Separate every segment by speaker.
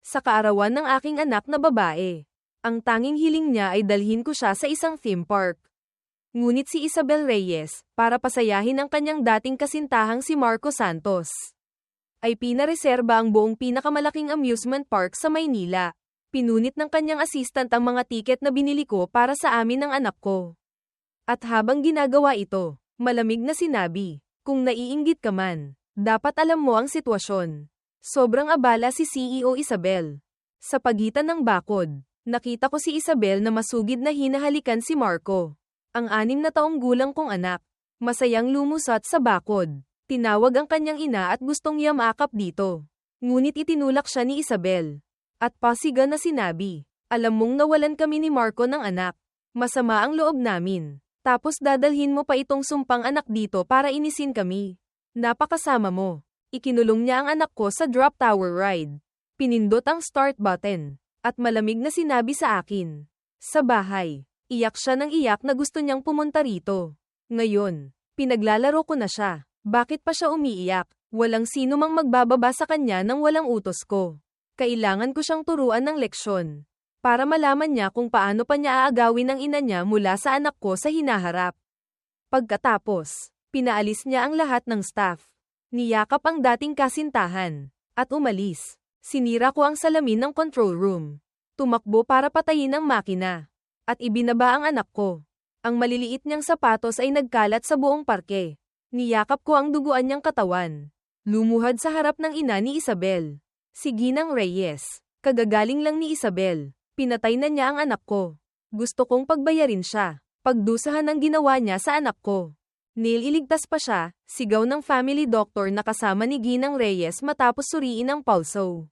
Speaker 1: sa kaarawan ng aking anak na babae. Ang tanging hiling niya ay dalhin ko siya sa isang theme park. Ngunit si Isabel Reyes, para pasayahin ang kanyang dating kasintahang si Marco Santos, ay pinareserba ang buong pinakamalaking amusement park sa Maynila. Pinunit ng kanyang assistant ang mga tiket na binili ko para sa amin ng anak ko. At habang ginagawa ito, malamig na sinabi, kung naiinggit ka man, dapat alam mo ang sitwasyon. Sobrang abala si CEO Isabel. Sa pagitan ng bakod, nakita ko si Isabel na masugid na hinahalikan si Marco, ang 6 na taong gulang kong anak. Masayang lumusat sa bakod. Tinawag ang kanyang ina at gustong yamakap dito. Ngunit itinulak siya ni Isabel. At pasiga na sinabi, alam mong nawalan kami ni Marco ng anak. Masama ang loob namin. Tapos dadalhin mo pa itong sumpang anak dito para inisin kami. Napakasama mo. Ikinulong niya ang anak ko sa drop tower ride. Pinindot ang start button. At malamig na sinabi sa akin. Sa bahay. Iyak siya ng iyak na gusto niyang pumunta rito. Ngayon, pinaglalaro ko na siya. Bakit pa siya umiiyak? Walang sino mang magbababa sa kanya nang walang utos ko. Kailangan ko siyang turuan ng leksyon. Para malaman niya kung paano pa niya aagawin ang ina niya mula sa anak ko sa hinaharap. Pagkatapos, pinaalis niya ang lahat ng staff. Niyakap ang dating kasintahan. At umalis. Sinira ko ang salamin ng control room. Tumakbo para patayin ang makina. At ibinaba ang anak ko. Ang maliliit niyang sapatos ay nagkalat sa buong parke. Niyakap ko ang duguan niyang katawan. Lumuhad sa harap ng ina ni Isabel. Si Ginang Reyes. Kagagaling lang ni Isabel. Pinatay na niya ang anak ko. Gusto kong pagbayarin siya. Pagdusahan ang ginawa niya sa anak ko. Nililigtas pa siya, sigaw ng family doctor na kasama ni Ginang Reyes matapos suriin ang pulso.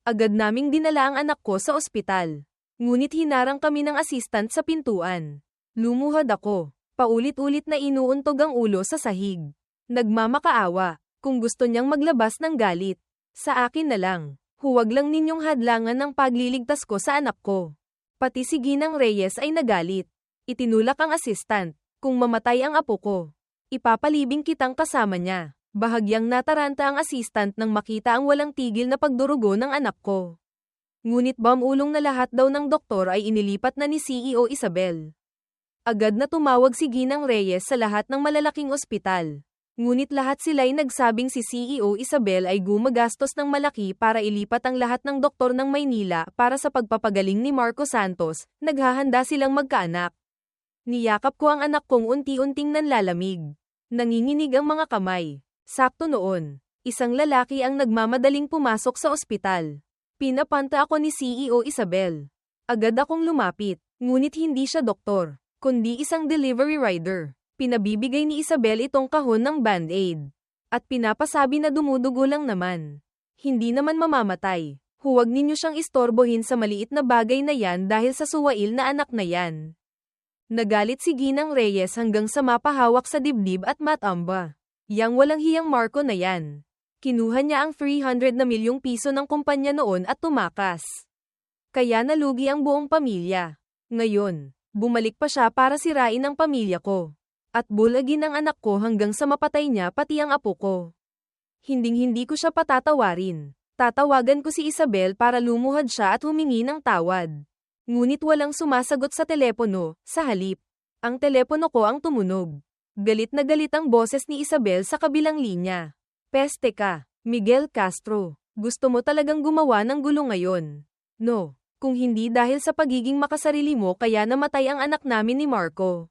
Speaker 1: Agad naming dinala ang anak ko sa ospital. Ngunit hinarang kami ng assistant sa pintuan. Lumuhad ako. Paulit-ulit na inuuntog ang ulo sa sahig. Nagmamakaawa. Kung gusto niyang maglabas ng galit, sa akin na lang. Huwag lang ninyong hadlangan ang pagliligtas ko sa anak ko. Pati si Ginang Reyes ay nagalit. Itinulak ang assistant. Kung mamatay ang apo ko, ipapalibing kitang kasama niya. Bahagyang nataranta ang assistant nang makita ang walang tigil na pagdurugo ng anak ko. Ngunit bamulong na lahat daw ng doktor ay inilipat na ni CEO Isabel. Agad na tumawag si Ginang Reyes sa lahat ng malalaking ospital. Ngunit lahat sila'y nagsabing si CEO Isabel ay gumagastos ng malaki para ilipat ang lahat ng doktor ng Maynila para sa pagpapagaling ni Marco Santos. Naghahanda silang magkaanak. Niyakap ko ang anak kong unti-unting nanlalamig. Nanginginig ang mga kamay. Sakto noon, isang lalaki ang nagmamadaling pumasok sa ospital. Pinapanta ako ni CEO Isabel. Agad akong lumapit, ngunit hindi siya doktor, kundi isang delivery rider. Pinabibigay ni Isabel itong kahon ng band-aid. At pinapasabi na dumudugo lang naman. Hindi naman mamamatay. Huwag ninyo siyang istorbohin sa maliit na bagay na yan dahil sa suwail na anak na yan. Nagalit si Ginang Reyes hanggang sa mapahawak sa dibdib at matamba. Yang walang hiyang Marco na yan. Kinuha niya ang 300 na milyong piso ng kumpanya noon at tumakas. Kaya nalugi ang buong pamilya. Ngayon, bumalik pa siya para sirain ang pamilya ko. At bulagin ang anak ko hanggang sa mapatay niya pati ang apo ko. Hinding-hindi ko siya patatawarin. Tatawagan ko si Isabel para lumuhad siya at humingi ng tawad. Ngunit walang sumasagot sa telepono, sa halip. Ang telepono ko ang tumunog. Galit na galit ang boses ni Isabel sa kabilang linya. Peste ka, Miguel Castro. Gusto mo talagang gumawa ng gulo ngayon. No, kung hindi dahil sa pagiging makasarili mo kaya namatay ang anak namin ni Marco.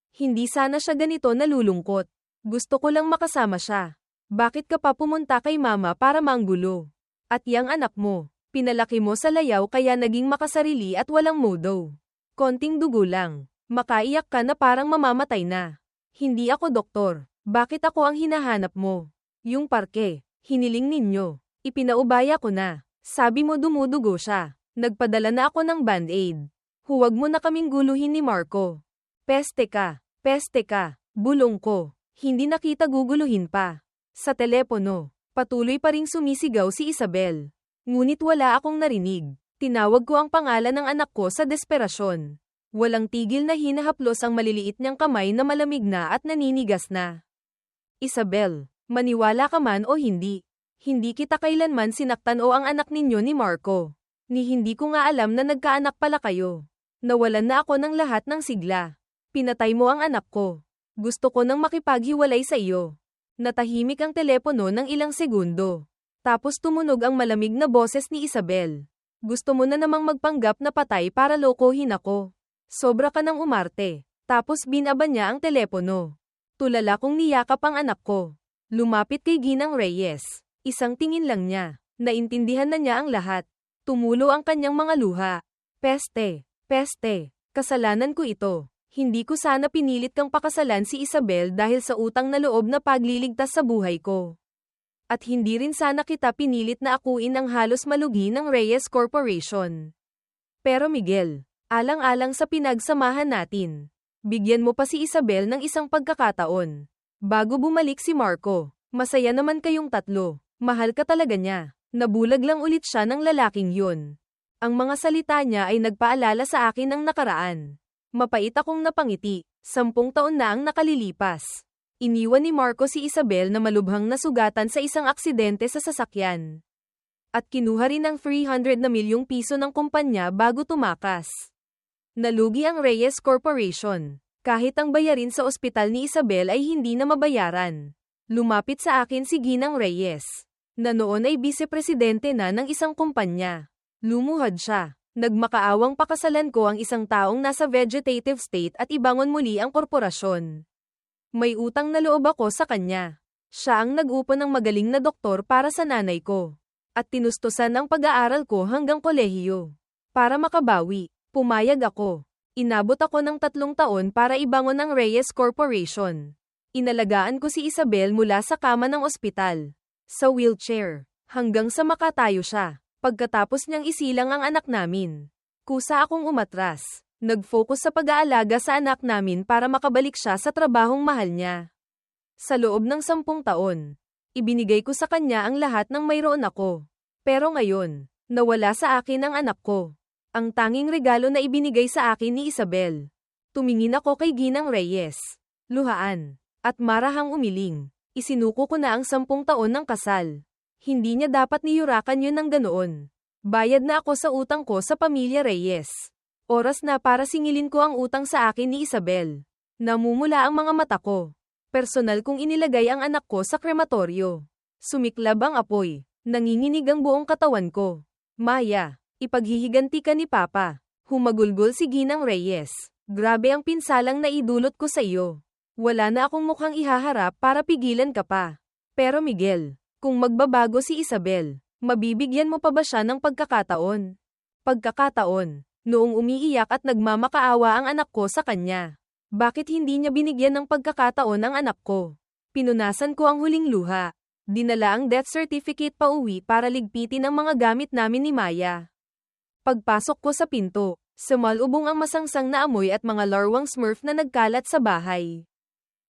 Speaker 1: Hindi sana siya ganito nalulungkot. Gusto ko lang makasama siya. Bakit ka pa pumunta kay mama para manggulo? At yang anak mo, pinalaki mo sa layaw kaya naging makasarili at walang modo. Konting dugo lang. Makaiyak ka na parang mamamatay na. Hindi ako doktor. Bakit ako ang hinahanap mo? Yung parke, hiniling ninyo. Ipinaubaya ko na. Sabi mo dumudugo siya. Nagpadala na ako ng band-aid. Huwag mo na kaming guluhin ni Marco. Peste ka. Peste ka. Bulong ko. Hindi na kita guguluhin pa. Sa telepono, patuloy pa ring sumisigaw si Isabel. Ngunit wala akong narinig. Tinawag ko ang pangalan ng anak ko sa desperasyon. Walang tigil na hinahaplos ang maliliit niyang kamay na malamig na at naninigas na. Isabel, maniwala ka man o hindi, Hindi kita kailanman sinaktan o ang anak ninyo ni Marco. Ni hindi ko nga alam na nagkaanak pala kayo. Nawalan na ako ng lahat ng sigla. Pinatay mo ang anak ko. Gusto ko nang makipaghiwalay sa iyo. Natahimik ang telepono ng ilang segundo. Tapos tumunog ang malamig na boses ni Isabel. Gusto mo na namang magpanggap na patay para lokohin ako. Sobra ka ng umarte. Tapos binaba niya ang telepono. Tulala kong niyakap ang anak ko. Lumapit kay Ginang Reyes. Isang tingin lang niya. Naintindihan na niya ang lahat. Tumulo ang kanyang mga luha. Peste. Peste. Kasalanan ko ito. Hindi ko sana pinilit kang pakasalan si Isabel dahil sa utang na loob na pagliligtas sa buhay ko. At hindi rin sana kita pinilit na akuin ang halos malugi ng Reyes Corporation. Pero Miguel, alang-alang sa pinagsamahan natin, bigyan mo pa si Isabel ng isang pagkakataon. Bago bumalik si Marco, masaya naman kayong tatlo. Mahal ka talaga niya. Nabulag lang ulit siya ng lalaking yun. Ang mga salita niya ay nagpaalala sa akin ng nakaraan. Mapait akong napangiti. 10 taon na ang nakalilipas. Iniwan ni Marco si Isabel na malubhang nasugatan sa isang aksidente sa sasakyan. At kinuha rin ang 300 na milyong piso ng kumpanya bago tumakas. Nalugi ang Reyes Corporation. Kahit ang bayarin sa ospital ni Isabel ay hindi na mabayaran. Lumapit sa akin si Ginang Reyes, na noon ay vice-presidente na ng isang kumpanya. Lumuhad siya. Nagmakaawang pakasalan ko ang isang taong nasa vegetative state at ibangon muli ang korporasyon. May utang na loob ako sa kanya. Siya ang nag-upo ng magaling na doktor para sa nanay ko. At tinustusan ang pag-aaral ko hanggang kolehiyo. Para makabawi, pumayag ako. Inabot ako ng 3 taon para ibangon ang Reyes Corporation. Inalagaan ko si Isabel mula sa kama ng ospital, sa wheelchair, hanggang sa makatayo siya. Pagkatapos niyang isilang ang anak namin, kusa akong umatras. Nag-focus sa pag-aalaga sa anak namin para makabalik siya sa trabahong mahal niya. Sa loob ng 10 taon, ibinigay ko sa kanya ang lahat ng mayroon ako. Pero ngayon, nawala sa akin ang anak ko. Ang tanging regalo na ibinigay sa akin ni Isabel. Tumingin ako kay Ginang Reyes. Luhaan. At marahang umiling. Isinuko ko na ang 10 taon ng kasal. Hindi niya dapat niyurakan yun ng ganoon. Bayad na ako sa utang ko sa pamilya Reyes. Oras na para singilin ko ang utang sa akin ni Isabel. Namumula ang mga mata ko. Personal kong inilagay ang anak ko sa krematoryo. Sumiklab ang apoy. Nanginginig ang buong katawan ko. Maya, ipaghihiganti ka ni Papa. Humagulgol si Ginang Reyes. Grabe ang pinsalang naidulot ko sa iyo. Wala na akong mukhang ihaharap para pigilan ka pa. Pero Miguel, kung magbabago si Isabel, mabibigyan mo pa ba siya ng pagkakataon? Pagkakataon, noong umiiyak at nagmamakaawa ang anak ko sa kanya. Bakit hindi niya binigyan ng pagkakataon ang anak ko? Pinunasan ko ang huling luha. Dinala ang death certificate pa uwi para ligpitin ang mga gamit namin ni Maya. Pagpasok ko sa pinto, sumalubong ang masangsang na amoy at mga larwang smurf na nagkalat sa bahay.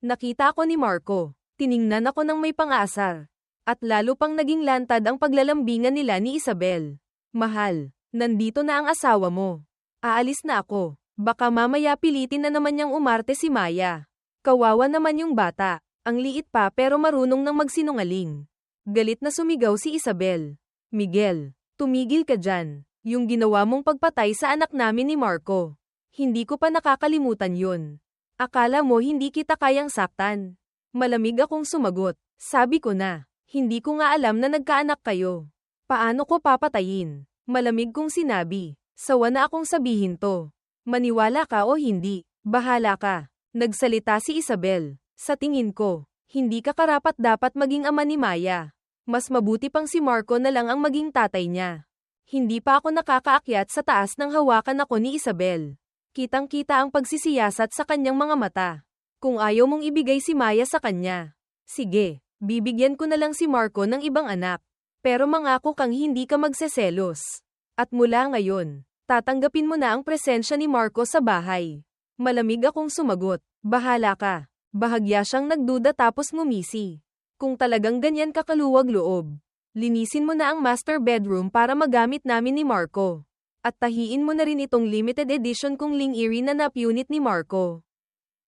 Speaker 1: Nakita ako ni Marco. Tiningnan ako ng may pang-aasar. At lalo pang naging lantad ang paglalambingan nila ni Isabel. Mahal, nandito na ang asawa mo. Aalis na ako. Baka mamaya pilitin na naman niyang umarte si Maya. Kawawa naman yung bata. Ang liit pa pero marunong nang magsinungaling. Galit na sumigaw si Isabel. Miguel, tumigil ka dyan. Yung ginawa mong pagpatay sa anak namin ni Marco. Hindi ko pa nakakalimutan yun. Akala mo hindi kita kayang saktan. Malamig akong sumagot. Sabi ko na. Hindi ko nga alam na nagkaanak kayo. Paano ko papatayin? Malamig kong sinabi. Sawa na akong sabihin to. Maniwala ka o hindi, bahala ka. Nagsalita si Isabel. Sa tingin ko, hindi ka karapat-dapat maging ama ni Maya. Mas mabuti pang si Marco na lang ang maging tatay niya. Hindi pa ako nakakaakyat sa taas ng hawakan ako ni Isabel. Kitang-kita ang pagsisiyasat sa kanyang mga mata. Kung ayaw mong ibigay si Maya sa kanya, sige. Bibigyan ko na lang si Marco ng ibang anak. Pero mangako kang hindi ka magseselos. At mula ngayon, tatanggapin mo na ang presensya ni Marco sa bahay. Malamig akong sumagot. Bahala ka. Bahagya siyang nagduda tapos ngumisi. Kung talagang ganyan ka kaluwag loob, linisin mo na ang master bedroom para magamit namin ni Marco. At tahiin mo na rin itong limited edition kong Ling Eerie na nap unit ni Marco.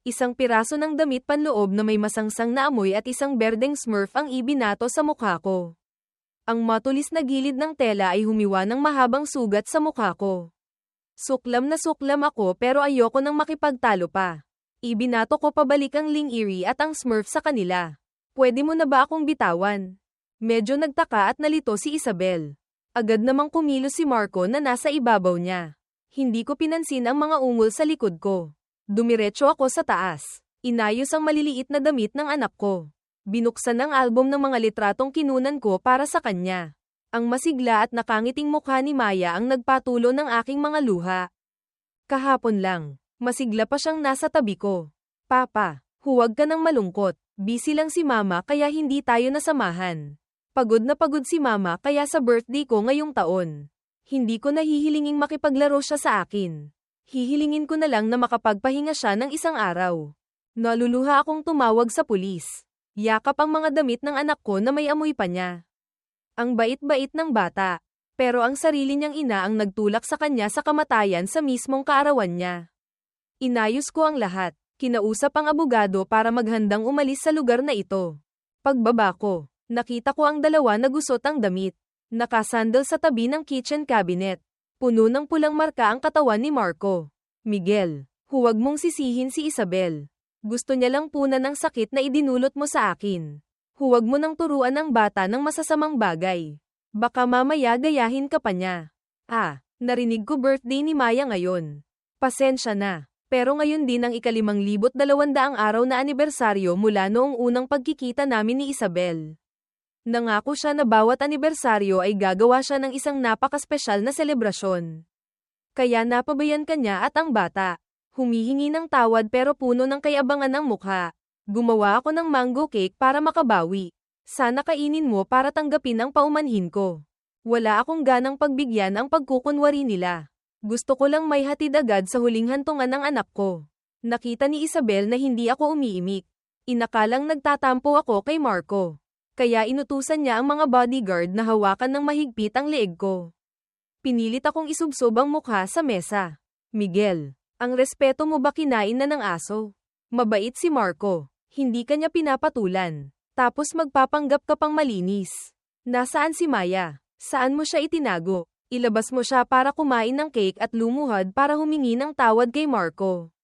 Speaker 1: Isang piraso ng damit panloob na may masangsang na amoy at isang berdeng smurf ang ibinato sa mukha ko. Ang matulis na gilid ng tela ay humiwa ng mahabang sugat sa mukha ko. Suklam na suklam ako pero ayoko nang makipagtalo pa. Ibinato ko pabalik ang Ling Eerie at ang Smurf sa kanila. Pwede mo na ba akong bitawan? Medyo nagtaka at nalito si Isabel. Agad namang kumilos si Marco na nasa ibabaw niya. Hindi ko pinansin ang mga ungol sa likod ko. Dumiretso ako sa taas. Inayos ang maliliit na damit ng anak ko. Binuksan ang album ng mga litratong kinunan ko para sa kanya. Ang masigla at nakangiting mukha ni Maya ang nagpatulo ng aking mga luha. Kahapon lang, masigla pa siyang nasa tabi ko. Papa, huwag ka nang malungkot. Busy lang si Mama kaya hindi tayo nasamahan. Pagod na pagod si Mama kaya sa birthday ko ngayong taon. Hindi ko nahihilinging makipaglaro siya sa akin. Hihilingin ko na lang na makapagpahinga siya ng isang araw. Naluluha akong tumawag sa pulis. Yakap ang mga damit ng anak ko na may amoy pa niya. Ang bait-bait ng bata. Pero ang sarili niyang ina ang nagtulak sa kanya sa kamatayan sa mismong kaarawan niya. Inayos ko ang lahat. Kinausap ang abogado para maghandang umalis sa lugar na ito. Pagbaba ko, nakita ko ang dalawa na gusot ang damit. Nakasandal sa tabi ng kitchen cabinet. Puno ng pulang marka ang katawan ni Marco. Miguel, huwag mong sisihin si Isabel. Gusto niya lang punan ng sakit na idinulot mo sa akin. Huwag mo nang turuan ang bata ng masasamang bagay. Baka mamaya gayahin ka pa niya. Narinig ko birthday ni Maya ngayon. Pasensya na. Pero ngayon din ang 5,200 araw na anibersaryo mula noong unang pagkikita namin ni Isabel. Nangako siya na bawat anibersaryo ay gagawa siya ng isang napakaspesyal na selebrasyon. Kaya napabayan ka niya at ang bata. Humihingi ng tawad pero puno ng kayabangan ng mukha. Gumawa ako ng mango cake para makabawi. Sana kainin mo para tanggapin ang paumanhin ko. Wala akong ganang pagbigyan ang pagkukunwari nila. Gusto ko lang may hatid agad sa huling hantungan ng anak ko. Nakita ni Isabel na hindi ako umiimik. Inakalang nagtatampo ako kay Marco. Kaya inutusan niya ang mga bodyguard na hawakan ng mahigpit ang leeg ko. Pinilit akong isubsob ang mukha sa mesa. Miguel, ang respeto mo ba kinain na ng aso? Mabait si Marco. Hindi ka niya pinapatulan. Tapos magpapanggap ka pang malinis. Nasaan si Maya? Saan mo siya itinago? Ilabas mo siya para kumain ng cake at lumuhad para humingi ng tawad kay Marco.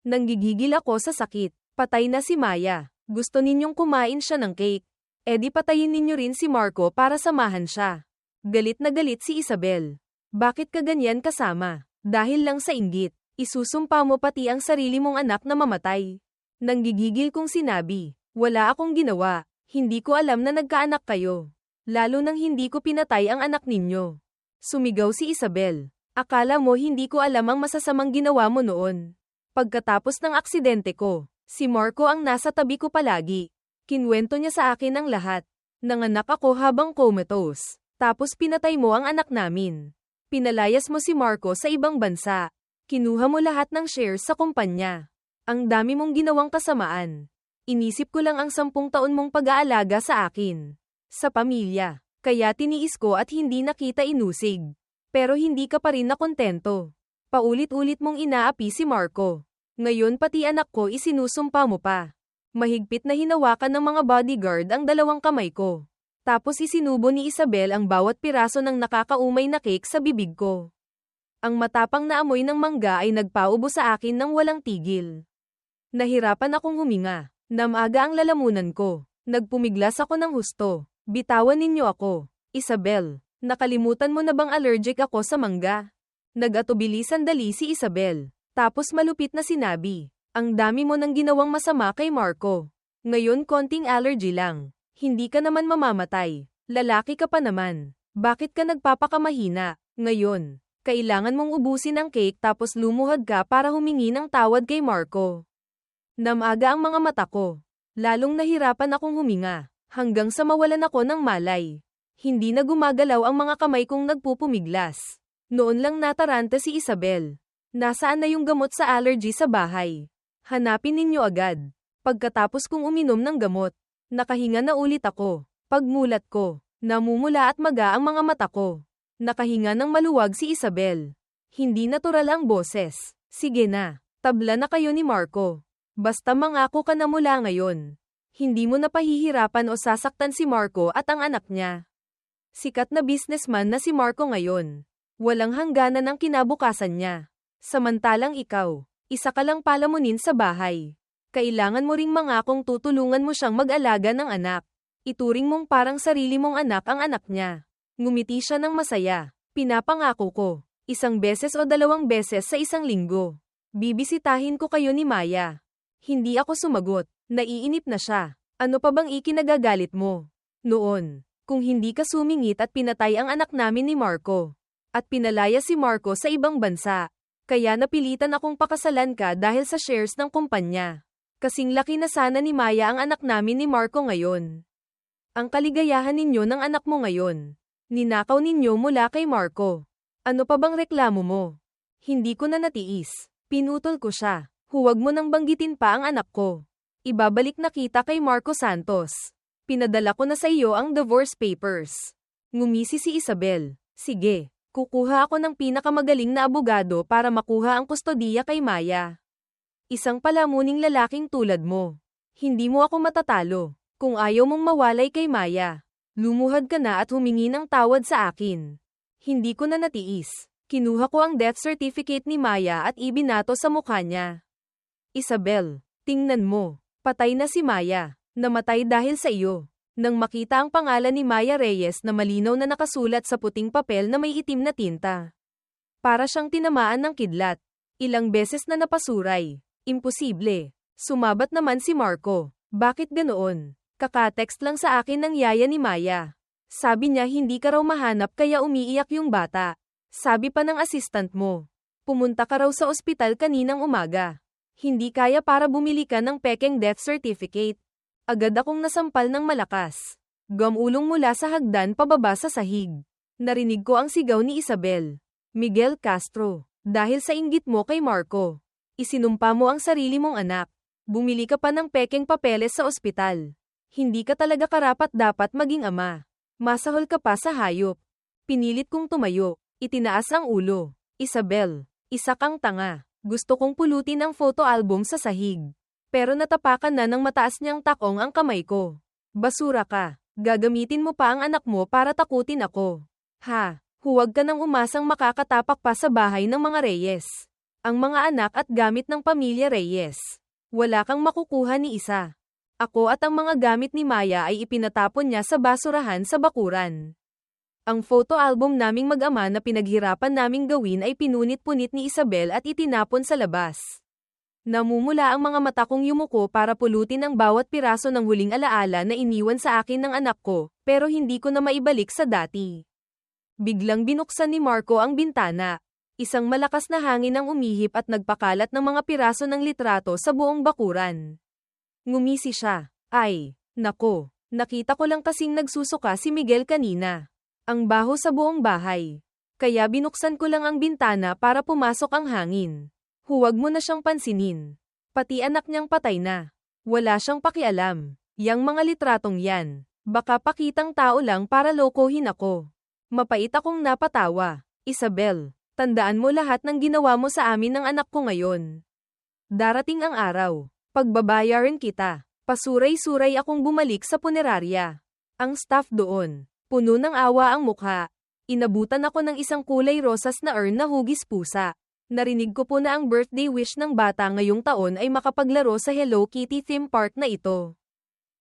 Speaker 1: Nanggigigil ako sa sakit. Patay na si Maya. Gusto ninyong kumain siya ng cake. Di patayin ninyo rin si Marco para samahan siya. Galit na galit si Isabel. Bakit ka ganyan kasama? Dahil lang sa inggit. Isusumpa mo pati ang sarili mong anak na mamatay. Nanggigigil kong sinabi. Wala akong ginawa. Hindi ko alam na nagkaanak kayo. Lalo nang hindi ko pinatay ang anak ninyo. Sumigaw si Isabel. Akala mo hindi ko alam ang masasamang ginawa mo noon. Pagkatapos ng aksidente ko, si Marco ang nasa tabi ko palagi. Kinwento niya sa akin ang lahat. Nanganak ako habang comatose. Tapos pinatay mo ang anak namin. Pinalayas mo si Marco sa ibang bansa. Kinuha mo lahat ng shares sa kumpanya. Ang dami mong ginawang kasamaan. Inisip ko lang ang 10 taon mong pag-aalaga sa akin. Sa pamilya. Kaya tiniis ko at hindi nakita inusig. Pero hindi ka pa rin nakontento. Paulit-ulit mong inaapi si Marco. Ngayon pati anak ko isinusumpa mo pa. Mahigpit na hinawakan ng mga bodyguard ang 2 kamay ko. Tapos isinubo ni Isabel ang bawat piraso ng nakakaumay na cake sa bibig ko. Ang matapang na amoy ng mangga ay nagpaubo sa akin ng walang tigil. Nahirapan akong huminga. Namaga ang lalamunan ko. Nagpumiglas ako ng husto. Bitawan ninyo ako. Isabel, nakalimutan mo na bang allergic ako sa mangga? Nag-atubili sandali si Isabel. Tapos malupit na sinabi. Ang dami mo nang ginawang masama kay Marco. Ngayon konting allergy lang. Hindi ka naman mamamatay. Lalaki ka pa naman. Bakit ka nagpapakamahina? Ngayon, kailangan mong ubusin ang cake tapos lumuhad ka para humingi ng tawad kay Marco. Namaga ang mga mata ko. Lalong nahirapan akong huminga. Hanggang sa mawalan ako ng malay. Hindi na gumagalaw ang mga kamay kong nagpupumiglas. Noon lang nataranta si Isabel. Nasaan na yung gamot sa allergy sa bahay? Hanapin ninyo agad. Pagkatapos kong uminom ng gamot, nakahinga na ulit ako. Pagmulat ko, namumula at maga ang mga mata ko. Nakahinga ng maluwag si Isabel. Hindi natural ang boses. Sige na, tabla na kayo ni Marco. Basta mangako ka na mula ngayon. Hindi mo na pahihirapan o sasaktan si Marco at ang anak niya. Sikat na businessman na si Marco ngayon. Walang hangganan ang kinabukasan niya. Samantalang ikaw, isa ka lang palamunin sa bahay. Kailangan mo ring mangakong tutulungan mo siyang mag-alaga ng anak. Ituring mong parang sarili mong anak ang anak niya. Ngumiti siya ng masaya. Pinapangako ko, 1 beses o 2 beses sa 1 linggo. Bibisitahin ko kayo ni Maya. Hindi ako sumagot. Naiinip na siya. Ano pa bang ikinagagalit mo? Noon, kung hindi ka sumingit at pinatay ang anak namin ni Marco. At pinalaya si Marco sa ibang bansa. Kaya napilitan akong pakasalan ka dahil sa shares ng kumpanya. Kasing laki na sana ni Maya ang anak namin ni Marco ngayon. Ang kaligayahan ninyo ng anak mo ngayon. Ninakaw ninyo mula kay Marco. Ano pa bang reklamo mo? Hindi ko na natiis. Pinutol ko siya. Huwag mo nang banggitin pa ang anak ko. Ibabalik na kita kay Marco Santos. Pinadala ko na sa iyo ang divorce papers. Ngumisi si Isabel. Sige. Kukuha ako ng pinakamagaling na abogado para makuha ang kustodiya kay Maya. Isang palamuning lalaking tulad mo. Hindi mo ako matatalo. Kung ayaw mong mawalay kay Maya, lumuhad ka na at humingi ng tawad sa akin. Hindi ko na natiis. Kinuha ko ang death certificate ni Maya at ibinato sa mukha niya. Isabel, tingnan mo. Patay na si Maya. Namatay dahil sa iyo. Nang makita ang pangalan ni Maya Reyes na malinaw na nakasulat sa puting papel na may itim na tinta. Para siyang tinamaan ng kidlat. Ilang beses na napasuray. Imposible. Sumabat naman si Marco. Bakit ganoon? Kaka-text lang sa akin ng yaya ni Maya. Sabi niya hindi ka raw mahanap kaya umiiyak yung bata. Sabi pa ng assistant mo. Pumunta ka raw sa ospital kaninang umaga. Hindi kaya para bumili ka ng pekeng death certificate. Agad akong nasampal ng malakas. Gamulong mula sa hagdan pababa sa sahig. Narinig ko ang sigaw ni Isabel. Miguel Castro, dahil sa inggit mo kay Marco, isinumpa mo ang sarili mong anak. Bumili ka pa ng pekeng papeles sa ospital. Hindi ka talaga karapat-dapat maging ama. Masahol ka pa sa hayop. Pinilit kong tumayo. Itinaas ang ulo. Isabel, isa kang tanga. Gusto kong pulutin ang photo album sa sahig. Pero natapakan na ng mataas niyang takong ang kamay ko. Basura ka. Gagamitin mo pa ang anak mo para takutin ako. Ha, huwag ka nang umasang makakatapak pa sa bahay ng mga Reyes. Ang mga anak at gamit ng pamilya Reyes. Wala kang makukuha ni isa. Ako at ang mga gamit ni Maya ay ipinatapon niya sa basurahan sa bakuran. Ang photo album naming mag-ama na pinaghirapan naming gawin ay pinunit-punit ni Isabel at itinapon sa labas. Namumula ang mga mata kong yumuko para pulutin ang bawat piraso ng huling alaala na iniwan sa akin ng anak ko, pero hindi ko na maibalik sa dati. Biglang binuksan ni Marco ang bintana. Isang malakas na hangin ang umihip at nagpakalat ng mga piraso ng litrato sa buong bakuran. Ngumisi siya. Ay, nako, nakita ko lang kasing nagsusuka si Miguel kanina. Ang baho sa buong bahay. Kaya binuksan ko lang ang bintana para pumasok ang hangin. Huwag mo na siyang pansinin. Pati anak niyang patay na. Wala siyang pakialam. Yang mga litratong yan. Baka pakitang tao lang para lokohin ako. Mapait akong napatawa. Isabel, tandaan mo lahat ng ginawa mo sa amin ng anak ko ngayon. Darating ang araw. Pagbabayaran kita. Pasuray-suray akong bumalik sa punerarya. Ang staff doon. Puno ng awa ang mukha. Inabutan ako ng isang kulay rosas na urn na hugis pusa. Narinig ko po na ang birthday wish ng bata ngayong taon ay makapaglaro sa Hello Kitty theme park na ito.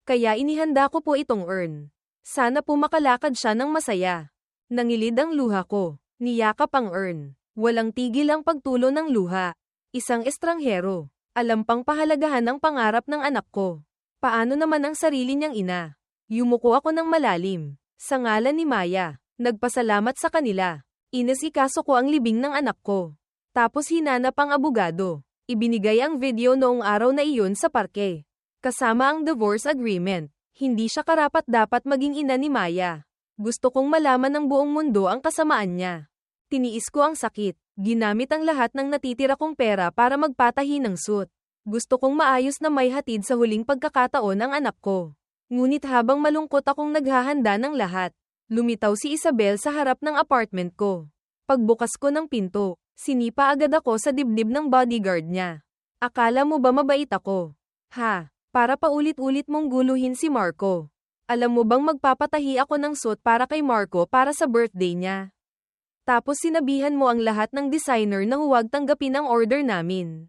Speaker 1: Kaya inihanda ko po itong urn. Sana po makalakad siya ng masaya. Nangilid ang luha ko. Niyakap ang urn. Walang tigil ang pagtulo ng luha. Isang estranghero. Alam pang pahalagahan ang pangarap ng anak ko. Paano naman ang sarili niyang ina? Yumuko ako ng malalim. Sa ngalan ni Maya, nagpasalamat sa kanila. Inasikaso ko ang libing ng anak ko. Tapos hinanap ang abogado. Ibinigay ang video noong araw na iyon sa parke. Kasama ang divorce agreement. Hindi siya karapat-dapat maging ina ni Maya. Gusto kong malaman ng buong mundo ang kasamaan niya. Tiniis ko ang sakit. Ginamit ang lahat ng natitira kong pera para magpatahi ng suit. Gusto kong maayos na may hatid sa huling pagkakataon ang anak ko. Ngunit habang malungkot akong naghahanda ng lahat, lumitaw si Isabel sa harap ng apartment ko. Pagbukas ko ng pinto, sinipa agad ako sa dibdib ng bodyguard niya. Akala mo ba mabait ako? Ha, para paulit-ulit mong guluhin si Marco. Alam mo bang magpapatahi ako ng suit para kay Marco para sa birthday niya? Tapos sinabihan mo ang lahat ng designer na huwag tanggapin ang order namin.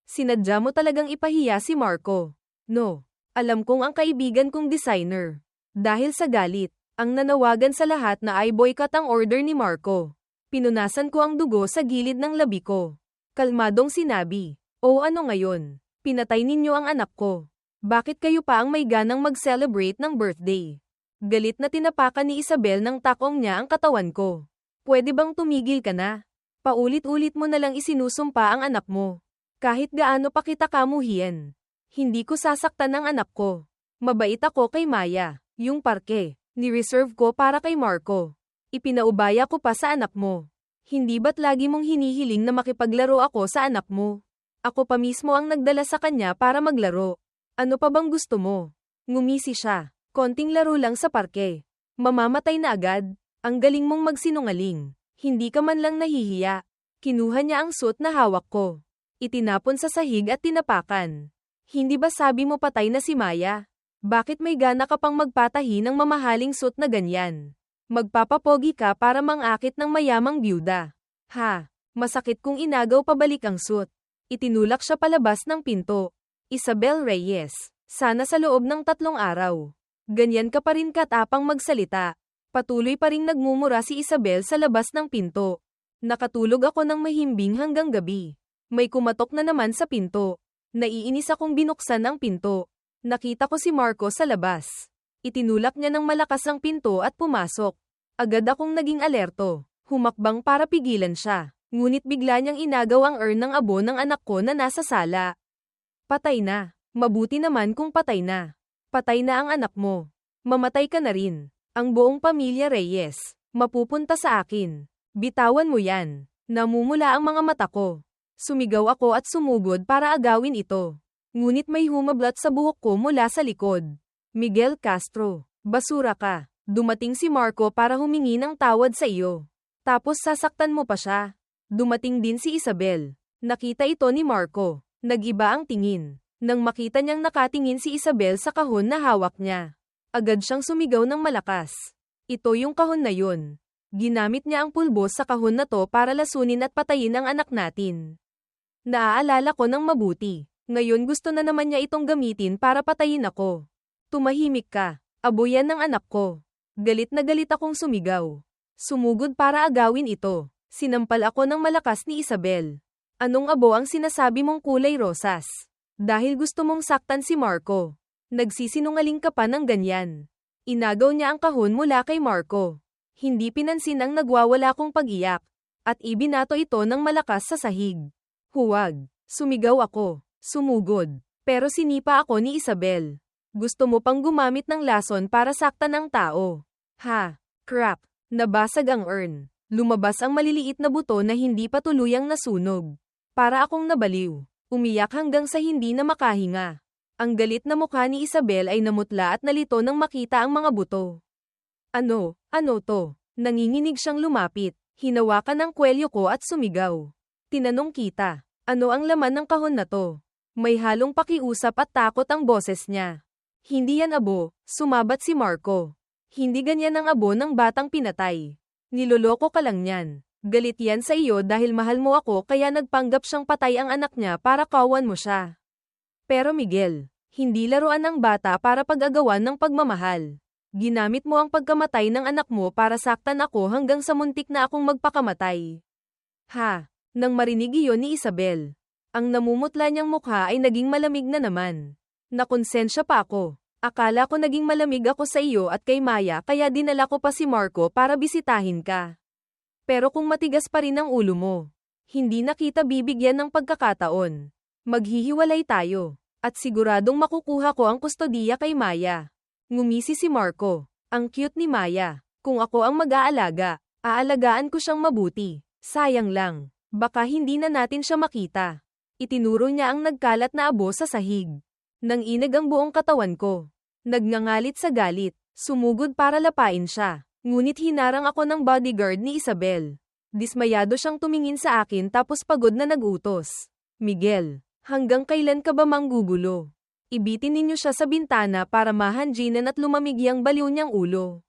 Speaker 1: Sinadya mo talagang ipahiya si Marco. No. Alam kong ang kaibigan kong designer. Dahil sa galit, ang nanawagan sa lahat na ay boycott ang order ni Marco. Pinunasan ko ang dugo sa gilid ng labi ko. Kalmadong sinabi, "O ano ngayon? Pinatay ninyo ang anak ko. Bakit kayo pa ang may ganang mag-celebrate ng birthday?" Galit na tinapakan ni Isabel ng takong niya ang katawan ko. "Pwede bang tumigil ka na? Paulit-ulit mo na lang isinusumpa ang anak mo. Kahit gaano pa kita kamuhian. Hindi ko sasaktan ang anak ko. Mabait ako kay Maya. Yung parke, ni-reserve ko para kay Marco. Ipinaubaya ko pa sa anak mo. Hindi ba't lagi mong hinihiling na makipaglaro ako sa anak mo? Ako pa mismo ang nagdala sa kanya para maglaro. Ano pa bang gusto mo?" Ngumisi siya. "Konting laro lang sa parke. Mamamatay na agad. Ang galing mong magsinungaling. Hindi ka man lang nahihiya." Kinuha niya ang suit na hawak ko. Itinapon sa sahig at tinapakan. "Hindi ba sabi mo patay na si Maya? Bakit may gana ka pang magpatahi ng mamahaling suit na ganyan? Magpapapogi ka para mangakit ng mayamang byuda." Ha! Masakit kung inagaw pabalik ang suit. Itinulak siya palabas ng pinto. Isabel Reyes, sana sa loob ng 3 araw. Ganyan ka pa rin katapang magsalita. Patuloy pa ring nagmumura si Isabel sa labas ng pinto. Nakatulog ako ng mahimbing hanggang gabi. May kumatok na naman sa pinto. Naiinis akong binuksan ang pinto. Nakita ko si Marco sa labas. Itinulak niya ng malakas ang pinto at pumasok. Agad akong naging alerto. Humakbang para pigilan siya. Ngunit bigla niyang inagaw ang urn ng abo ng anak ko na nasa sala. "Patay na. Mabuti naman kung patay na. Patay na ang anak mo. Mamatay ka na rin. Ang buong pamilya Reyes, mapupunta sa akin. Bitawan mo yan." Namumula ang mga mata ko. Sumigaw ako at sumugod para agawin ito. Ngunit may humablat sa buhok ko mula sa likod. "Miguel Castro, basura ka. Dumating si Marco para humingi ng tawad sa iyo. Tapos sasaktan mo pa siya." Dumating din si Isabel. Nakita ito ni Marco. Nag-iba ang tingin. Nang makita niyang nakatingin si Isabel sa kahon na hawak niya, agad siyang sumigaw ng malakas. "Ito yung kahon na yun. Ginamit niya ang pulbos sa kahon na to para lasunin at patayin ang anak natin. Naaalala ko ng mabuti. Ngayon gusto na naman niya itong gamitin para patayin ako." "Tumahimik ka. Abo yan ng anak ko." Galit na galit akong sumigaw. Sumugod para agawin ito. Sinampal ako ng malakas ni Isabel. "Anong abo ang sinasabi mong kulay rosas? Dahil gusto mong saktan si Marco. Nagsisinungaling ka pa ng ganyan." Inagaw niya ang kahon mula kay Marco. Hindi pinansin ang nagwawala kong pag-iyak. At ibinato ito ng malakas sa sahig. "Huwag." Sumigaw ako. Sumugod. Pero sinipa ako ni Isabel. "Gusto mo pang gumamit ng lason para saktan ang tao?" Ha! Crack! Nabasag ang urn. Lumabas ang maliliit na buto na hindi pa tuluyang nasunog. Para akong nabaliw. Umiyak hanggang sa hindi na makahinga. Ang galit na mukha ni Isabel ay namutla at nalito nang makita ang mga buto. Ano to?" Nanginginig siyang lumapit. Hinawakan ang kwelyo ko at sumigaw. Tinanong kita, "Ano ang laman ng kahon na to?" May halong pakiusap at takot ang boses niya. "Hindi yan abo," sumabat si Marco. "Hindi ganyan ang abo ng batang pinatay. Niloloko ka lang niyan. Galit yan sa iyo dahil mahal mo ako kaya nagpanggap siyang patay ang anak niya para kawan mo siya. Pero Miguel, hindi laruan ng bata para pag-agawan ng pagmamahal. Ginamit mo ang pagkamatay ng anak mo para saktan ako hanggang sa muntik na akong magpakamatay." Ha! Nang marinig iyon ni Isabel, ang namumutla niyang mukha ay naging malamig na naman. Nakonsensya pa ako. Akala ko naging malamig ako sa iyo at kay Maya kaya dinala ko pa si Marco para bisitahin ka. Pero kung matigas pa rin ang ulo mo, hindi na kita bibigyan ng pagkakataon. Maghihiwalay tayo. At siguradong makukuha ko ang kustodiya kay Maya. Ngumisi si Marco. Ang cute ni Maya. Kung ako ang mag-aalaga, aalagaan ko siyang mabuti. Sayang lang. Baka hindi na natin siya makita. Itinuro niya ang nagkalat na abo sa sahig. Nanginag ang buong katawan ko. Nagngangalit sa galit. Sumugod para lapain siya. Ngunit hinarang ako ng bodyguard ni Isabel. Dismayado siyang tumingin sa akin tapos pagod na nagutos. "Miguel, hanggang kailan ka ba manggugulo? Ibitin ninyo siya sa bintana para mahanjinan at lumamig yang baliw niyang ulo.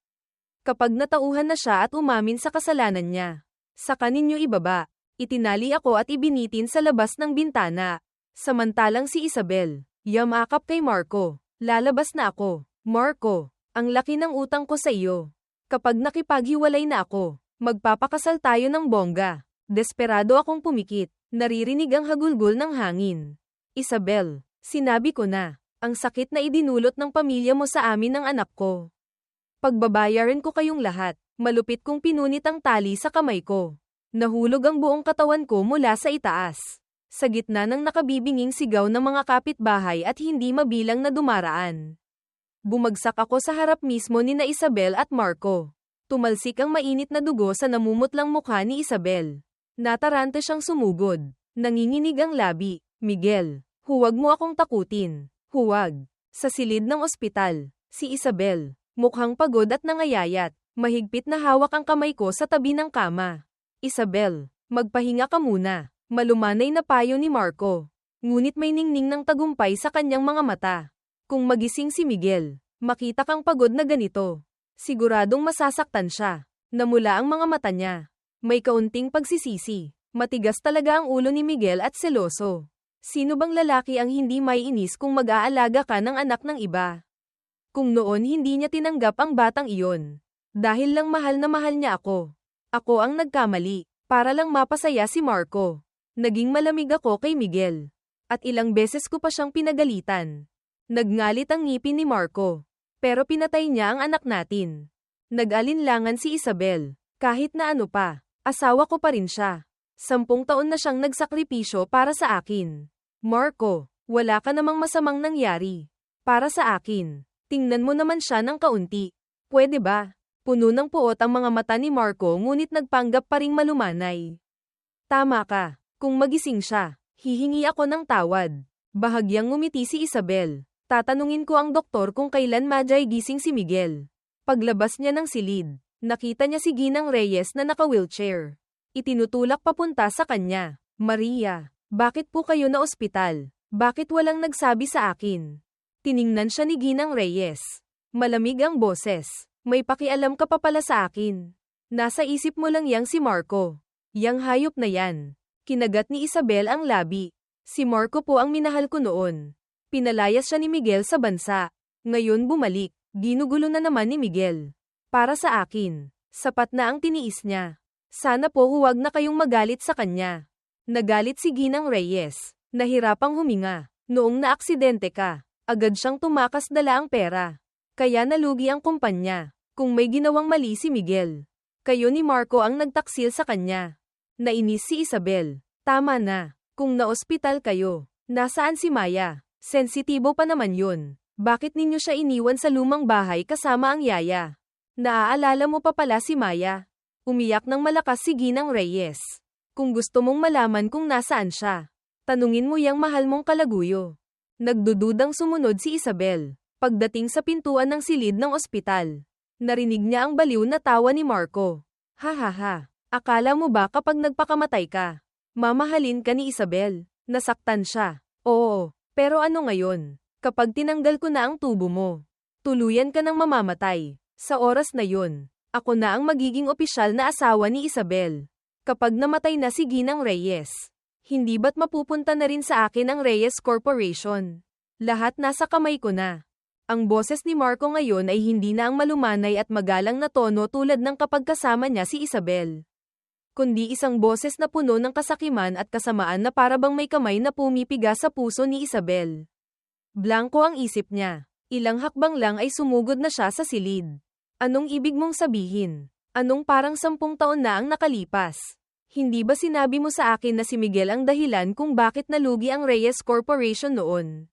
Speaker 1: Kapag natauhan na siya at umamin sa kasalanan niya, saka ninyo ibaba. Itinali ako at ibinitin sa labas ng bintana. Samantalang si Isabel, yamakap kay Marco. Lalabas na ako. Marco, ang laki ng utang ko sa iyo. Kapag nakipaghiwalay na ako, magpapakasal tayo ng bongga. Desperado akong pumikit. Naririnig ang hagulgol ng hangin. Isabel, sinabi ko na, ang sakit na idinulot ng pamilya mo sa amin ng anak ko. Pagbabayaran ko kayong lahat. Malupit kong pinunit ang tali sa kamay ko. Nahulog ang buong katawan ko mula sa itaas. Sa gitna ng nakabibinging sigaw ng mga kapitbahay at hindi mabilang na dumaraan. Bumagsak ako sa harap mismo ni na Isabel at Marco. Tumalsik ang mainit na dugo sa namumutlang mukha ni Isabel. Nataranta siyang sumugod. Nanginginig ang labi. Miguel, huwag mo akong takutin. Huwag. Sa silid ng ospital, si Isabel, mukhang pagod at nangayayat. Mahigpit na hawak ang kamay ko sa tabi ng kama. Isabel, magpahinga ka muna. Malumanay na payo ni Marco. Ngunit may ningning ng tagumpay sa kanyang mga mata. Kung magising si Miguel, makita kang pagod na ganito. Siguradong masasaktan siya. Namula ang mga mata niya. May kaunting pagsisisi. Matigas talaga ang ulo ni Miguel at seloso. Sino bang lalaki ang hindi may inis kung mag-aalaga ka ng anak ng iba? Kung noon hindi niya tinanggap ang batang iyon. Dahil lang mahal na mahal niya ako. Ako ang nagkamali. Para lang mapasaya si Marco. Naging malamig ako kay Miguel. At ilang beses ko pa siyang pinagalitan. Nagngalit ang ngipin ni Marco. Pero pinatay niya ang anak natin. Nag-alinlangan si Isabel. Kahit na ano pa. Asawa ko pa rin siya. 10 taon na siyang nagsakripisyo para sa akin. Marco, wala ka namang masamang nangyari. Para sa akin. Tingnan mo naman siya ng kaunti. Pwede ba? Puno ng puot ang mga mata ni Marco ngunit nagpanggap pa ring malumanay. Tama ka. Kung magising siya, hihingi ako ng tawad. Bahagyang ngumiti si Isabel. Tatanungin ko ang doktor kung kailan madyay gising si Miguel. Paglabas niya ng silid, nakita niya si Ginang Reyes na naka-wheelchair. Itinutulak papunta sa kanya. Maria, bakit po kayo na ospital? Bakit walang nagsabi sa akin? Tiningnan siya ni Ginang Reyes. Malamig ang boses. May pakialam ka pa pala sa akin. Nasa isip mo lang yang si Marco. Yang hayop na yan. Kinagat ni Isabel ang labi. Si Marco po ang minahal ko noon. Pinalayas siya ni Miguel sa bansa. Ngayon bumalik. Ginugulo na naman ni Miguel. Para sa akin, sapat na ang tiniis niya. Sana po huwag na kayong magalit sa kanya. Nagalit si Ginang Reyes. Nahirapang huminga. Noong naaksidente ka, agad siyang tumakas dala ang pera. Kaya nalugi ang kumpanya. Kung may ginawang mali si Miguel, kayo ni Marco ang nagtaksil sa kanya. Nainis si Isabel. Tama na. Kung naospital kayo, nasaan si Maya? Sensitibo pa naman yun. Bakit ninyo siya iniwan sa lumang bahay kasama ang yaya? Naaalala mo pa pala si Maya? Umiyak ng malakas si Ginang Reyes. Kung gusto mong malaman kung nasaan siya, tanungin mo yang mahal mong kalaguyo. Nagdududang sumunod si Isabel. Pagdating sa pintuan ng silid ng ospital, narinig niya ang baliw na tawa ni Marco. Ha ha ha. Akala mo ba kapag nagpakamatay ka, mamahalin ka ni Isabel? Nasaktan siya. Oo, pero ano ngayon? Kapag tinanggal ko na ang tubo mo, tuluyan ka ng mamamatay. Sa oras na yun, ako na ang magiging opisyal na asawa ni Isabel. Kapag namatay na si Ginang Reyes, hindi ba't mapupunta na rin sa akin ang Reyes Corporation? Lahat nasa kamay ko na. Ang boses ni Marco ngayon ay hindi na ang malumanay at magalang na tono tulad ng kapag kasama niya si Isabel. Kundi isang boses na puno ng kasakiman at kasamaan na para bang may kamay na pumipiga sa puso ni Isabel. Blanko ang isip niya. Ilang hakbang lang ay sumugod na siya sa silid. Anong ibig mong sabihin? Anong parang 10 taon na ang nakalipas? Hindi ba sinabi mo sa akin na si Miguel ang dahilan kung bakit nalugi ang Reyes Corporation noon?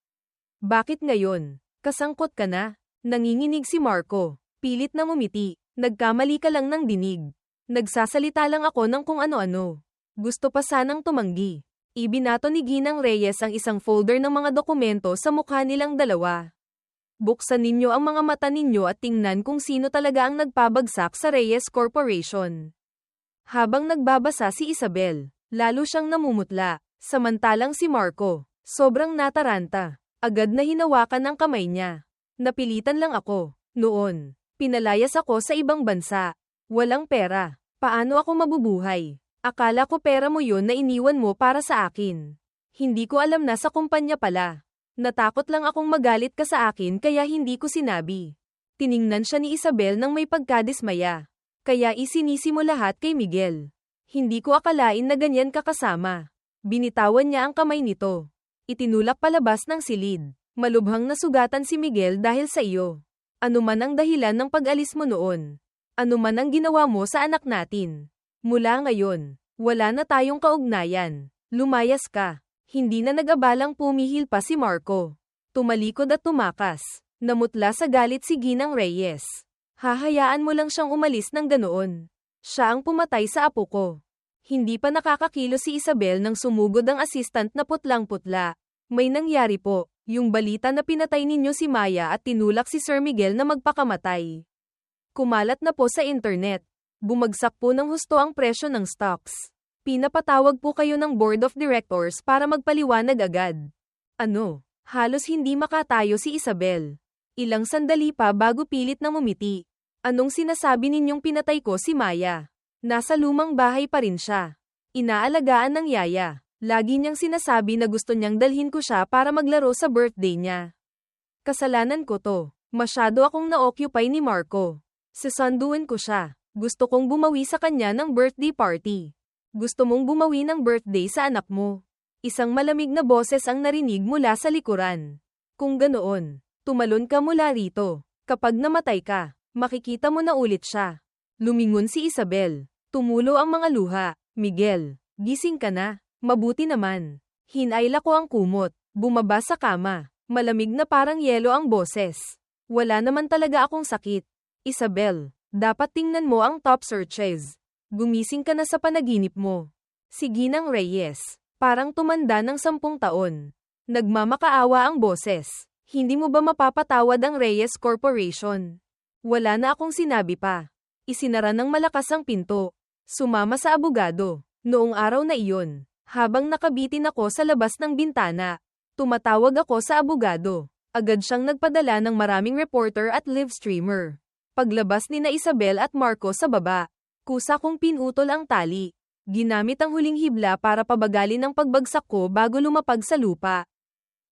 Speaker 1: Bakit ngayon? Kasangkot ka na? Nanginginig si Marco. Pilit na ngumiti. Nagkamali ka lang ng dinig. Nagsasalita lang ako ng kung ano-ano. Gusto pa sanang tumanggi. Ibinato ni Ginang Reyes ang isang folder ng mga dokumento sa mukha nilang dalawa. Buksan ninyo ang mga mata ninyo at tingnan kung sino talaga ang nagpabagsak sa Reyes Corporation. Habang nagbabasa si Isabel, lalo siyang namumutla. Samantalang si Marco, sobrang nataranta. Agad na hinawakan ang kamay niya. Napilitan lang ako. Noon, pinalayas ako sa ibang bansa. Walang pera. Paano ako mabubuhay? Akala ko pera mo yun na iniwan mo para sa akin. Hindi ko alam na sa kumpanya pala. Natakot lang akong magalit ka sa akin kaya hindi ko sinabi. Tiningnan siya ni Isabel nang may pagkadismaya. Kaya isinisi mo lahat kay Miguel. Hindi ko akalain na ganyan ka kasama. Binitawan niya ang kamay nito. Itinulak palabas ng silid. Malubhang nasugatan si Miguel dahil sa iyo. Ano man ang dahilan ng pag-alis mo noon. Ano man ang ginawa mo sa anak natin. Mula ngayon, wala na tayong kaugnayan. Lumayas ka. Hindi na nag-abalang pumihil pa si Marco. Tumalikod at tumakas. Namutla sa galit si Ginang Reyes. Hahayaan mo lang siyang umalis ng ganoon. Siya ang pumatay sa apo ko. Hindi pa nakakakilo si Isabel nang sumugod ang assistant na putlang-putla. May nangyari po, yung balita na pinatay ninyo si Maya at tinulak si Sir Miguel na magpakamatay. Kumalat na po sa internet. Bumagsak po ng husto ang presyo ng stocks. Pinapatawag po kayo ng board of directors para magpaliwanag agad. Ano? Halos hindi makatayo si Isabel. Ilang sandali pa bago pilit na ngumiti. Anong sinasabi ninyong pinatay ko si Maya? Nasa lumang bahay pa rin siya. Inaalagaan ng yaya. Lagi niyang sinasabi na gusto niyang dalhin ko siya para maglaro sa birthday niya. Kasalanan ko to. Masyado akong na-occupy ni Marco. Sasanduin ko siya. Gusto kong bumawi sa kanya ng birthday party. Gusto mong bumawi ng birthday sa anak mo. Isang malamig na boses ang narinig mula sa likuran. Kung ganoon, tumalon ka mula rito. Kapag namatay ka, makikita mo na ulit siya. Lumingon si Isabel. Tumulo ang mga luha. Miguel, gising ka na. Mabuti naman. Hinayla ko ang kumot. Bumaba sa kama. Malamig na parang yelo ang boses. Wala naman talaga akong sakit. Isabel, dapat tingnan mo ang top searches. Gumising ka na sa panaginip mo. Si Ginang Reyes, parang tumanda ng 10 taon. Nagmamakaawa ang boses. Hindi mo ba mapapatawad ang Reyes Corporation? Wala na akong sinabi pa. Isinara ng malakas ang pinto. Sumama sa abogado. Noong araw na iyon, habang nakabitin ako sa labas ng bintana, tumatawag ako sa abogado. Agad siyang nagpadala ng maraming reporter at live streamer. Paglabas ni na Isabel at Marco sa baba, kusa kong pinutol ang tali. Ginamit ang huling hibla para pabagalin ang pagbagsak ko bago lumapag sa lupa.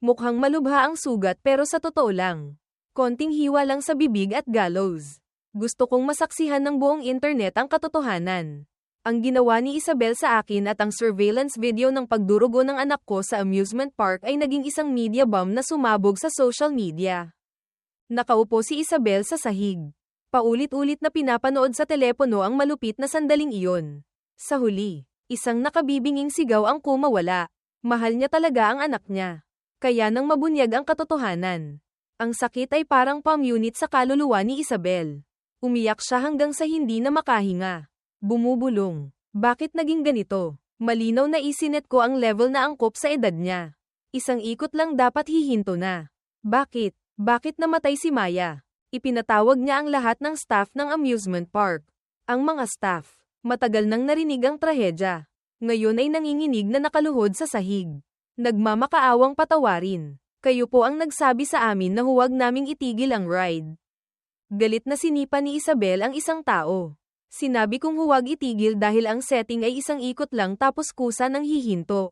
Speaker 1: Mukhang malubha ang sugat pero sa totoo lang. Konting hiwa lang sa bibig at gallows. Gusto kong masaksihan ng buong internet ang katotohanan. Ang ginawa ni Isabel sa akin at ang surveillance video ng pagdurugo ng anak ko sa amusement park ay naging isang media bomb na sumabog sa social media. Nakaupo si Isabel sa sahig. Paulit-ulit na pinapanood sa telepono ang malupit na sandaling iyon. Sa huli, isang nakabibinging sigaw ang kumawala. Mahal niya talaga ang anak niya. Kaya nang mabunyag ang katotohanan. Ang sakit ay parang pamunit sa kaluluwa ni Isabel. Umiyak siya hanggang sa hindi na makahinga. Bumubulong. Bakit naging ganito? Malinaw na isinet ko ang level na angkop sa edad niya. Isang ikot lang dapat hihinto na. Bakit? Bakit namatay si Maya? Ipinatawag niya ang lahat ng staff ng amusement park. Ang mga staff, matagal nang narinig ang trahedya. Ngayon ay nanginginig na nakaluhod sa sahig. Nagmamakaawang patawarin. Kayo po ang nagsabi sa amin na huwag naming itigil ang ride. Galit na sinipa ni Isabel ang isang tao. Sinabi kong huwag itigil dahil ang setting ay isang ikot lang tapos kusa ng hihinto.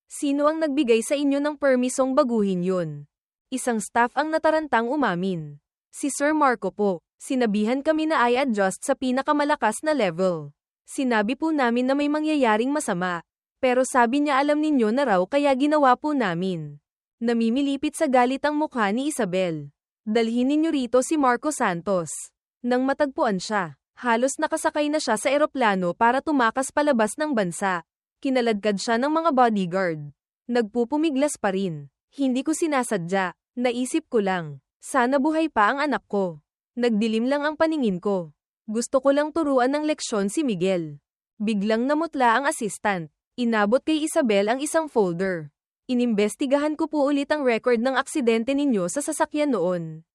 Speaker 1: Sino ang nagbigay sa inyo ng permisong baguhin yun? Isang staff ang natarantang umamin. Si Sir Marco po. Sinabihan kami na i-adjust sa pinakamalakas na level. Sinabi po namin na may mangyayaring masama. Pero sabi niya alam ninyo na raw kaya ginawa po namin. Namimilipit sa galit ang mukha ni Isabel. Dalhin ninyo rito si Marco Santos. Nang matagpuan siya, halos nakasakay na siya sa eroplano para tumakas palabas ng bansa. Kinaladkad siya ng mga bodyguard. Nagpupumiglas pa rin. Hindi ko sinasadya. Naisip ko lang. Sana buhay pa ang anak ko. Nagdilim lang ang paningin ko. Gusto ko lang turuan ng leksyon si Miguel. Biglang namutla ang assistant. Inabot kay Isabel ang isang folder. Inimbestigahan ko po ulit ang record ng aksidente ninyo sa sasakyan noon.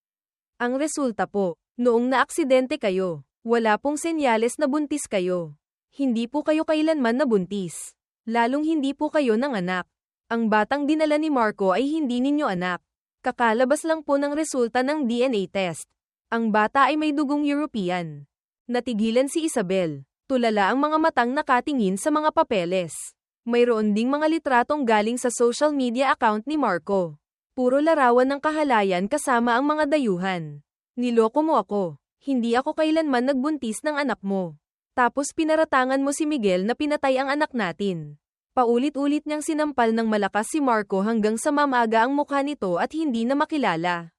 Speaker 1: Ang resulta po, noong naaksidente kayo, wala pong senyales na buntis kayo. Hindi po kayo kailanman nabuntis. Lalong hindi po kayo nanganak. Ang batang dinala ni Marco ay hindi ninyo anak. Kakalabas lang po ng resulta ng DNA test. Ang bata ay may dugong European. Natigilan si Isabel. Tulala ang mga matang nakatingin sa mga papeles. Mayroon ding mga litratong galing sa social media account ni Marco. Puro larawan ng kahalayan kasama ang mga dayuhan. Niloko mo ako. Hindi ako kailanman nagbuntis ng anak mo. Tapos pinaratangan mo si Miguel na pinatay ang anak natin. Paulit-ulit niyang sinampal ng malakas si Marco hanggang sa mamaga ang mukha nito at hindi na makilala.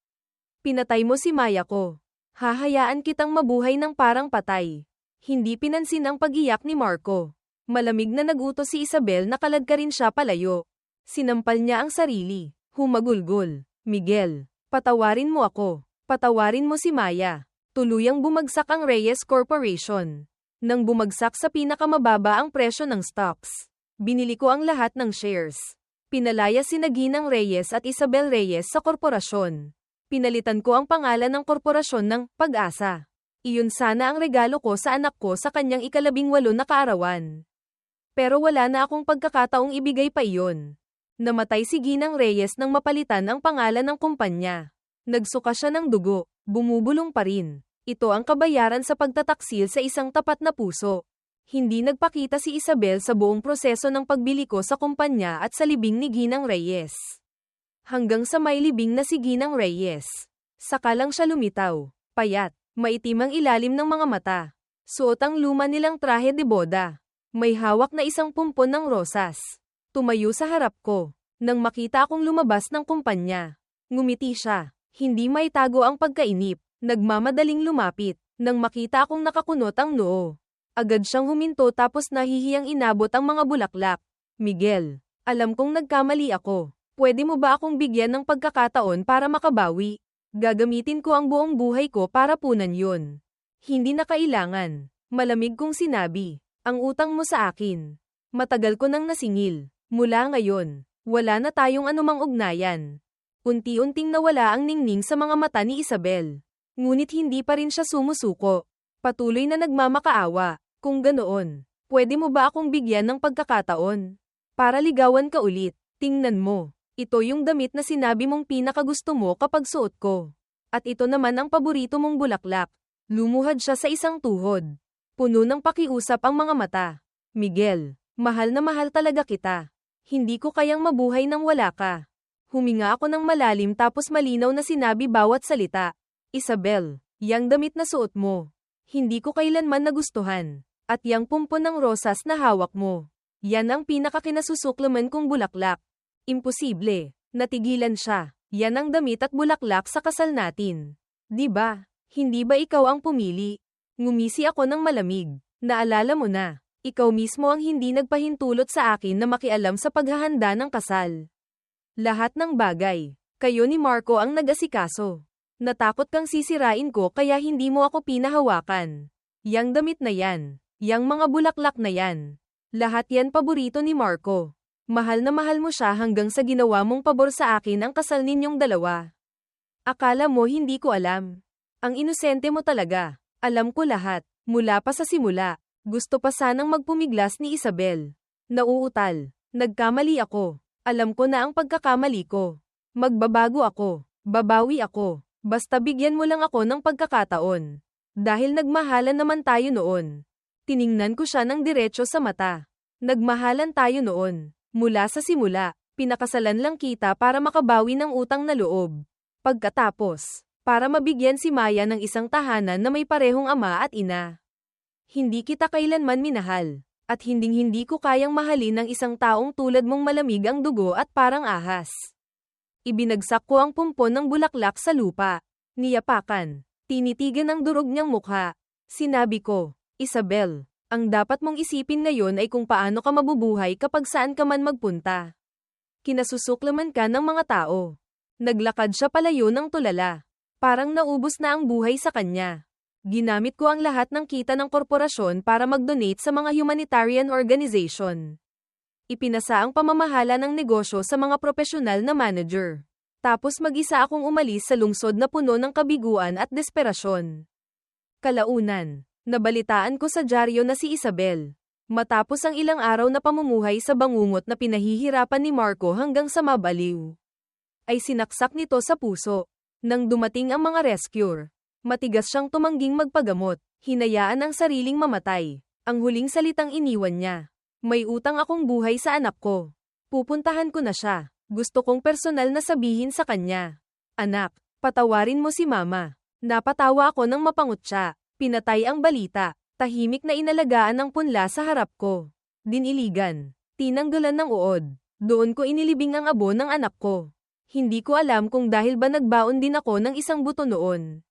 Speaker 1: Pinatay mo si Maya ko. Hahayaan kitang mabuhay ng parang patay. Hindi pinansin ang pag-iyak ni Marco. Malamig na nagutos si Isabel na kaladkarin siya palayo. Sinampal niya ang sarili. Humagulgol. Miguel, patawarin mo ako. Patawarin mo si Maya. Tuluyang bumagsak ang Reyes Corporation. Nang bumagsak sa pinakamababa ang presyo ng stocks, binili ko ang lahat ng shares. Pinalaya sina Ginang Reyes at Isabel Reyes sa korporasyon. Pinalitan ko ang pangalan ng korporasyon ng Pag-asa. Iyon sana ang regalo ko sa anak ko sa kanyang ika-18 na kaarawan. Pero wala na akong pagkakataong ibigay pa iyon. Namatay si Ginang Reyes nang mapalitan ang pangalan ng kumpanya. Nagsuka siya ng dugo, bumubulong pa rin. Ito ang kabayaran sa pagtataksil sa isang tapat na puso. Hindi nagpakita si Isabel sa buong proseso ng pagbili ko sa kumpanya at sa libing ni Ginang Reyes. Hanggang sa may libing na si Ginang Reyes. Saka lang siya lumitaw. Payat, maitim ang ilalim ng mga mata. Suot ang luma nilang trahe de boda. May hawak na isang pumpon ng rosas. Tumayo sa harap ko. Nang makita akong lumabas ng kumpanya. Ngumiti siya. Hindi maitago ang pagkainip. Nagmamadaling lumapit. Nang makita akong nakakunot ang noo. Agad siyang huminto tapos nahihiyang inabot ang mga bulaklak. Miguel, alam kong nagkamali ako. Pwede mo ba akong bigyan ng pagkakataon para makabawi? Gagamitin ko ang buong buhay ko para punan yun. Hindi na kailangan. Malamig kong sinabi. Ang utang mo sa akin. Matagal ko nang nasingil. Mula ngayon, wala na tayong anumang ugnayan. Unti-unting nawala ang ningning sa mga mata ni Isabel. Ngunit hindi pa rin siya sumusuko. Patuloy na nagmamakaawa. Kung ganoon, pwede mo ba akong bigyan ng pagkakataon? Para ligawan ka ulit. Tingnan mo. Ito yung damit na sinabi mong pinakagusto mo kapag suot ko. At ito naman ang paborito mong bulaklak. Lumuhad siya sa isang tuhod. Puno ng pakiusap ang mga mata. Miguel, mahal na mahal talaga kita. Hindi ko kayang mabuhay nang wala ka. Huminga ako ng malalim tapos malinaw na sinabi bawat salita. Isabel, yang damit na suot mo. Hindi ko kailanman nagustuhan. At yang pumpon ng rosas na hawak mo. Yan ang pinakakinasusuklaman kong bulaklak. Imposible. Natigilan siya. Yan ang damit at bulaklak sa kasal natin. Diba? Hindi ba ikaw ang pumili? Ngumisi ako ng malamig. Naalala mo na. Ikaw mismo ang hindi nagpahintulot sa akin na makialam sa paghahanda ng kasal. Lahat ng bagay. Kayo ni Marco ang nag-asikaso. Natakot kang sisirain ko kaya hindi mo ako pinahawakan. Yang damit na yan. Yang mga bulaklak na yan. Lahat yan paborito ni Marco. Mahal na mahal mo siya hanggang sa ginawa mong pabor sa akin ang kasal ninyong dalawa. Akala mo hindi ko alam. Ang inosente mo talaga. Alam ko lahat. Mula pa sa simula. Gusto pa sanang magpumiglas ni Isabel. Nauutal. Nagkamali ako. Alam ko na ang pagkakamali ko. Magbabago ako. Babawi ako. Basta bigyan mo lang ako ng pagkakataon. Dahil nagmahalan naman tayo noon. Tiningnan ko siya ng diretso sa mata. Nagmahalan tayo noon. Mula sa simula, pinakasalan lang kita para makabawi ng utang na loob. Pagkatapos, para mabigyan si Maya ng isang tahanan na may parehong ama at ina. Hindi kita kailanman minahal. At hinding-hindi ko kayang mahalin ng isang taong tulad mong malamig ang dugo at parang ahas. Ibinagsak ko ang pumpon ng bulaklak sa lupa. Niyapakan. Tinitigan ang durog niyang mukha. Sinabi ko, Isabel, ang dapat mong isipin ngayon ay kung paano ka mabubuhay kapag saan ka man magpunta. Kinasusuklaman ka ng mga tao. Naglakad siya palayo ng tulala. Parang naubos na ang buhay sa kanya. Ginamit ko ang lahat ng kita ng korporasyon para mag-donate sa mga humanitarian organization. Ipinasa ang pamamahala ng negosyo sa mga profesional na manager. Tapos mag-isa akong umalis sa lungsod na puno ng kabiguan at desperasyon. Kalaunan, nabalitaan ko sa dyaryo na si Isabel. Matapos ang ilang araw na pamumuhay sa bangungot na pinahihirapan ni Marco hanggang sa mabaliw. ay sinaksak nito sa puso. Nang dumating ang mga rescuer, matigas siyang tumangging magpagamot, hinayaan ang sariling mamatay. Ang huling salitang iniwan niya, may utang akong buhay sa anak ko. Pupuntahan ko na siya. Gusto kong personal na sabihin sa kanya. Anak, patawarin mo si mama. Napatawa ako nang mapangutya. Pinatay ang balita. Tahimik na inalagaan ng punla sa harap ko. Diniligan. Tinanggalan ng uod. Doon ko inilibing ang abo ng anak ko. Hindi ko alam kung dahil ba nagbaon din ako ng isang buto noon.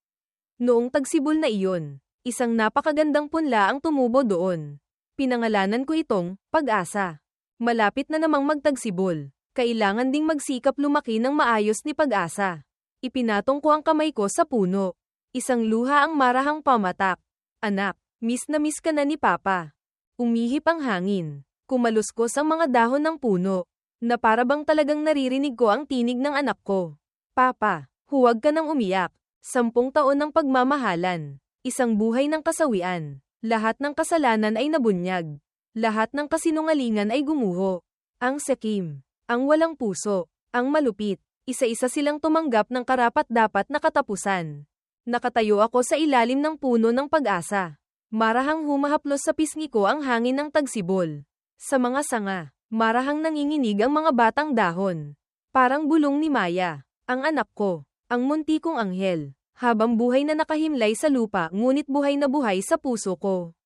Speaker 1: Noong tagsibol na iyon, isang napakagandang punla ang tumubo doon. Pinangalanan ko itong Pag-asa. Malapit na namang magtagsibol. Kailangan ding magsikap lumaki ng maayos ni Pag-asa. Ipinatong ko ang kamay ko sa puno. Isang luha ang marahang pamatak. Anak, miss na miss ka na ni Papa. Umihip ang hangin. Kumaluskos ang mga dahon ng puno. Na para bang talagang naririnig ko ang tinig ng anak ko. Papa, huwag ka nang umiyak. 10 taon ng pagmamahalan. Isang buhay ng kasawian. Lahat ng kasalanan ay nabunyag. Lahat ng kasinungalingan ay gumuho. Ang sekim. Ang walang puso. Ang malupit. Isa-isa silang tumanggap ng karapat-dapat na katapusan. Nakatayo ako sa ilalim ng puno ng Pag-asa. Marahang humahaplos sa pisngi ko ang hangin ng tagsibol. Sa mga sanga, marahang nanginginig ang mga batang dahon. Parang bulong ni Maya, ang anak ko, ang munti kong anghel, habang buhay na nakahimlay sa lupa ngunit buhay na buhay sa puso ko.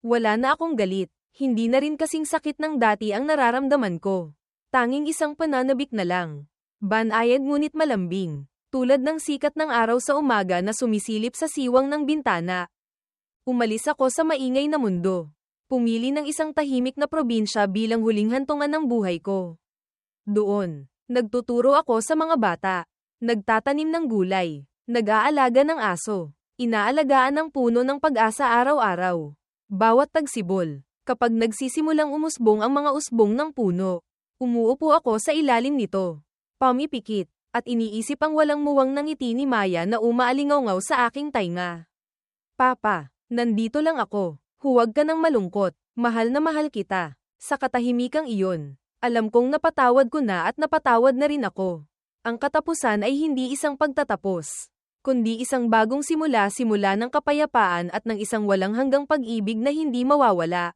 Speaker 1: Wala na akong galit, hindi na rin kasing sakit ng dati ang nararamdaman ko. Tanging isang pananabik na lang. Banayad ngunit malambing, tulad ng sikat ng araw sa umaga na sumisilip sa siwang ng bintana. Umalis ako sa maingay na mundo. Pumili ng isang tahimik na probinsya bilang huling hantungan ng buhay ko. Doon, nagtuturo ako sa mga bata. Nagtatanim ng gulay. Nag-aalaga ng aso. Inaalagaan ng puno ng Pag-asa araw-araw. Bawat tagsibol, kapag nagsisimulang umusbong ang mga usbong ng puno, umuupo ako sa ilalim nito. Pamipikit, at iniisip ang walang muwang ng ngiti ni Maya na umaalingaw sa aking tainga. Papa, nandito lang ako. Huwag ka nang malungkot, mahal na mahal kita. Sa katahimikang iyon, alam kong napatawad ko na at napatawad na rin ako. Ang katapusan ay hindi isang pagtatapos, kundi isang bagong simula ng kapayapaan at ng isang walang hanggang pag-ibig na hindi mawawala.